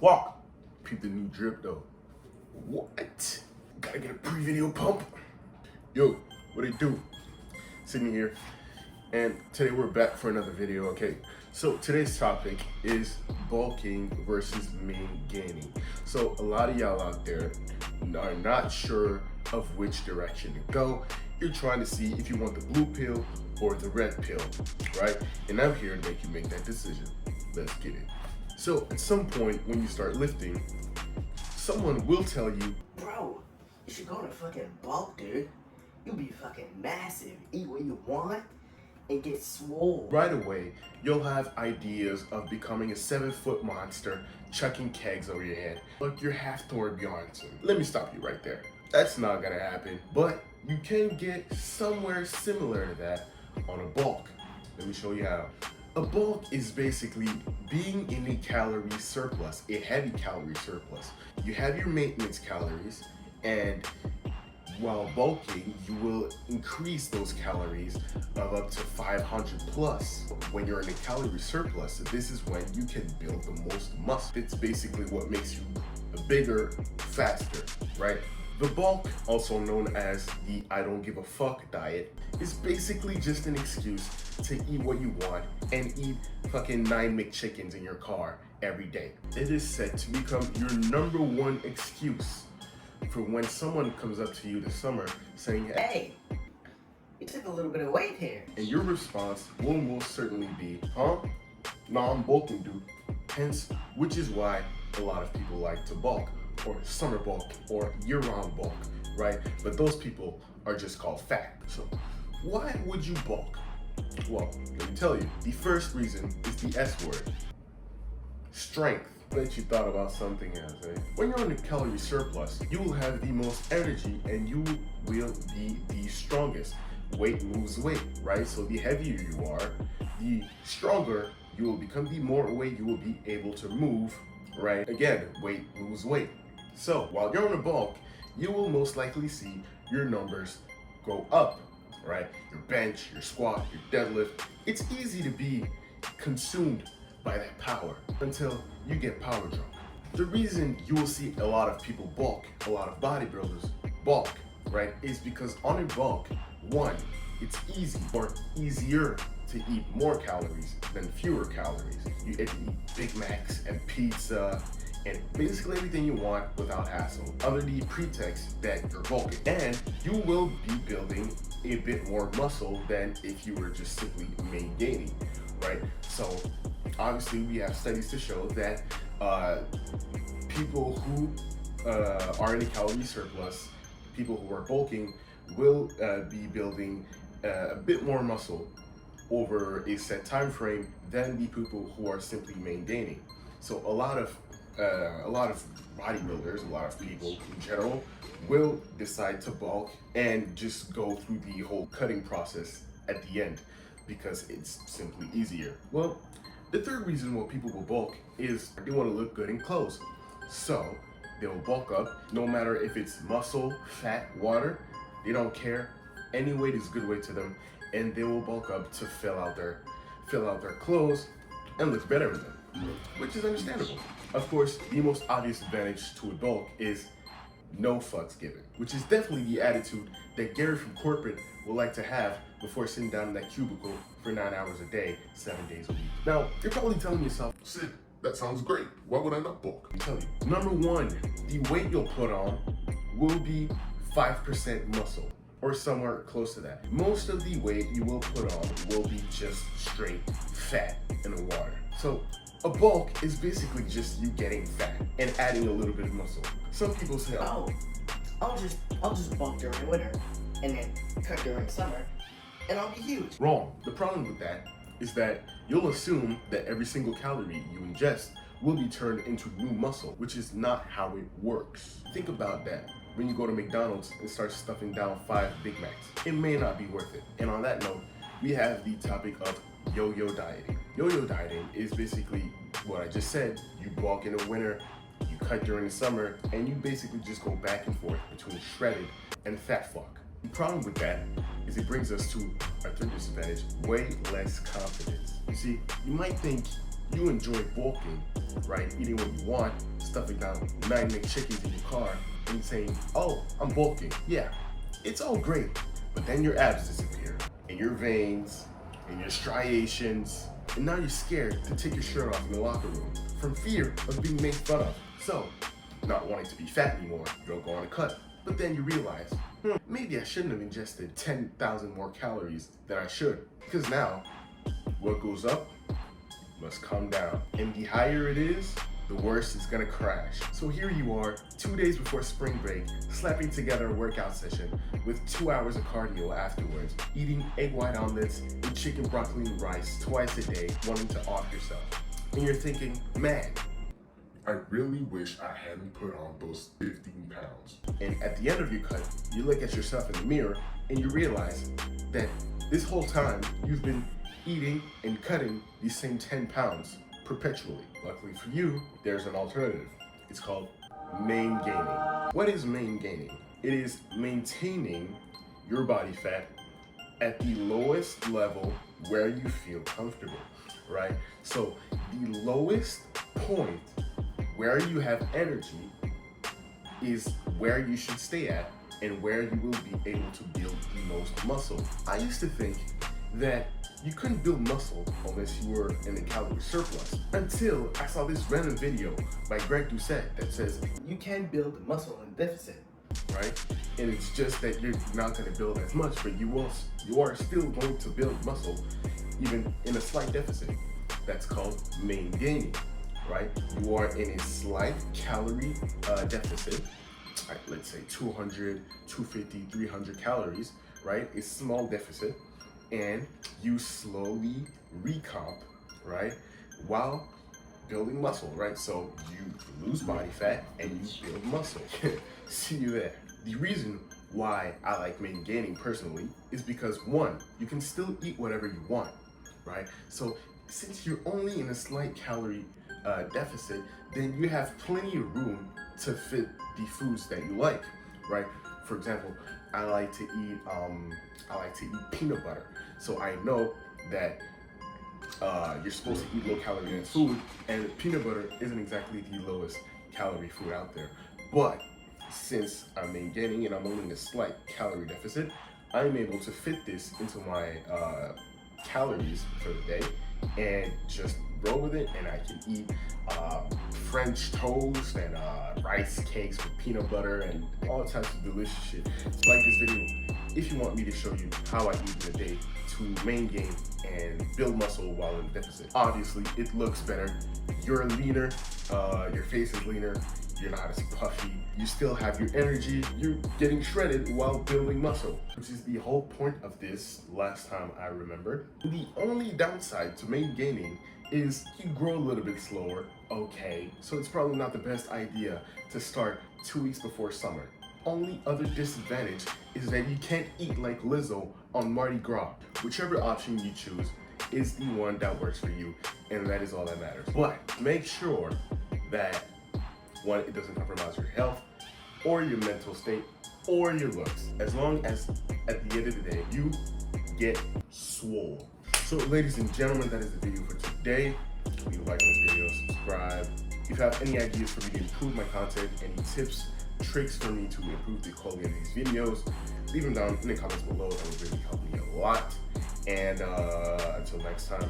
Walk. Peep the new drip though. What? Gotta get a pre-video pump. Yo, what it do? Sitting here, and today we're back for another video. Okay, so today's topic is bulking versus maintaining. So a lot of y'all out there are not sure of which direction to go. You're trying to see if you want the blue pill or the red pill, right? And I'm here to make you make that decision. Let's get it. So at some point when you start lifting, someone will tell you, bro, you should go to fucking bulk, dude. You'll be fucking massive. Eat what you want and get swole. right away, you'll have ideas of becoming a 7-foot monster, chucking kegs over your head, like you're half Thor Bjornsson. Let me stop you right there. That's not gonna happen, but you can get somewhere similar to that on a bulk. Let me show you how. A bulk is basically being in a calorie surplus, a heavy calorie surplus. You have your maintenance calories, and while bulking, you will increase those calories of up to 500 plus. When you're in a calorie surplus, this is when you can build the most muscle. It's basically what makes you bigger, faster, right? The bulk, also known as the I don't give a fuck diet, is basically just an excuse to eat what you want and eat fucking 9 McChickens in your car every day. It is said to become your number one excuse for when someone comes up to you this summer saying, Hey, you took a little bit of weight here. and your response will most certainly be, huh? Nah, I'm bulking, dude. Hence, which is why a lot of people like to bulk, or summer bulk, or year-round bulk, right? But those people are just called fat. So why would you bulk? Well, let me tell you. The first reason is the S word, strength. Bet you thought about something else, eh? When you're on a calorie surplus, you will have the most energy and you will be the strongest. Weight moves weight, right? So the heavier you are, the stronger you will become, the more weight you will be able to move, right? Again, weight moves weight. So while you're on a bulk, you will most likely see your numbers go up, right? Your bench, your squat, your deadlift. It's easy to be consumed by that power until you get power drunk. The reason you will see a lot of people bulk, a lot of bodybuilders bulk, right, is because on a bulk, one, it's easy or easier to eat more calories than fewer calories. You get to eat Big Macs and pizza and basically everything you want without hassle, under the pretext that you're bulking. And you will be building a bit more muscle than if you were just simply maintaining, right? So obviously we have studies to show that people who are in a calorie surplus, people who are bulking, will be building a bit more muscle over a set time frame than the people who are simply maintaining. So a lot of bodybuilders, a lot of people in general, will decide to bulk and just go through the whole cutting process at the end because it's simply easier. Well, the third reason why people will bulk is they want to look good in clothes. So they will bulk up, no matter if it's muscle, fat, water, they don't care. Any weight is a good weight to them, and they will bulk up to fill out their clothes and look better in them, which is understandable. Of course, the most obvious advantage to a bulk is no fucks given, which is definitely the attitude that Gary from corporate would like to have before sitting down in that cubicle for 9 hours a day, 7 days a week. Now, you're probably telling yourself, Sid, that sounds great. Why would I not bulk? I'll tell you. Number one, the weight you'll put on will be 5% muscle, or somewhere close to that. Most of the weight you will put on will be just straight fat in the water. So a bulk is basically just you getting fat and adding a little bit of muscle. Some people say, Oh, I'll just bulk during winter and then cut during summer and I'll be huge. wrong. The problem with that is that you'll assume that every single calorie you ingest will be turned into new muscle, which is not how it works. Think about that. When you go to McDonald's and start stuffing down 5 Big Macs, it may not be worth it. And on that note, we have the topic of yo-yo dieting. Yo-yo dieting is basically what I just said. You bulk in the winter, you cut during the summer, and you basically just go back and forth between shredded and fat fuck. The problem with that is it brings us to our third disadvantage, way less confidence. You see, you might think you enjoy bulking, right? Eating what you want, stuffing down 9 McChickens in your car, and saying, oh, I'm bulking. Yeah, it's all great, but then your abs disappear, and your veins, and your striations, and now you're scared to take your shirt off in the locker room from fear of being made fun of. So, not wanting to be fat anymore, you don't go on a cut. But then you realize, maybe I shouldn't have ingested 10,000 more calories than I should. Because now, what goes up must come down. And the higher it is, the worse it's gonna crash. So here you are, 2 days before spring break, slapping together a workout session with 2 hours of cardio afterwards, eating egg white omelets and chicken broccoli and rice twice a day, wanting to off yourself. And you're thinking, man, I really wish I hadn't put on those 15 pounds. and at the end of your cut, you look at yourself in the mirror and you realize that this whole time you've been eating and cutting these same 10 pounds perpetually. Luckily for you, there's an alternative. It's called Maingaining. What is Maingaining? It is maintaining your body fat at the lowest level where you feel comfortable, right? So the lowest point where you have energy is where you should stay at and where you will be able to build the most muscle. I used to think that you couldn't build muscle unless you were in a calorie surplus, until I saw this random video by Greg Doucette that says You can build muscle in deficit. right? And it's just that you're not going to build as much, but you are still going to build muscle even in a slight deficit. That's called maintaining, right? You are in a slight calorie deficit, right? Let's say 200, 250, 300 calories, right? A small deficit, and you slowly recomp, right? While building muscle, right? So you lose body fat and you build muscle. See you there. The reason why I like maintaining personally is because, one, you can still eat whatever you want, right? So since you're only in a slight calorie deficit, then you have plenty of room to fit the foods that you like, right? For example, I like to eat peanut butter. So I know that you're supposed to eat low calorie food, and peanut butter isn't exactly the lowest calorie food out there. But since I'm maintaining and I'm only in a slight calorie deficit, I'm able to fit this into my calories for the day and just roll with it. And I can eat French toast and rice cakes with peanut butter and all types of delicious shit. So like this video if you want me to show you how I eat in a day to maintain and build muscle while in deficit. Obviously, it looks better. You're leaner, your face is leaner, you're not as puffy, you still have your energy, you're getting shredded while building muscle, which is the whole point of this last time I remembered. The only downside to maintaining is you grow a little bit slower, okay, so it's probably not the best idea to start 2 weeks before summer. Only other disadvantage is that you can't eat like Lizzo on Mardi Gras. Whichever option you choose is the one that works for you, and that is all that matters. But make sure that, one, it doesn't compromise your health or your mental state or your looks, as long as at the end of the day you get swole. So ladies and gentlemen, that is the video for today. If you like this video, subscribe. If you have any ideas for me to improve my content, any tips, tricks for me to improve the quality of these videos, leave them down in the comments below. That would really help me a lot. And until next time,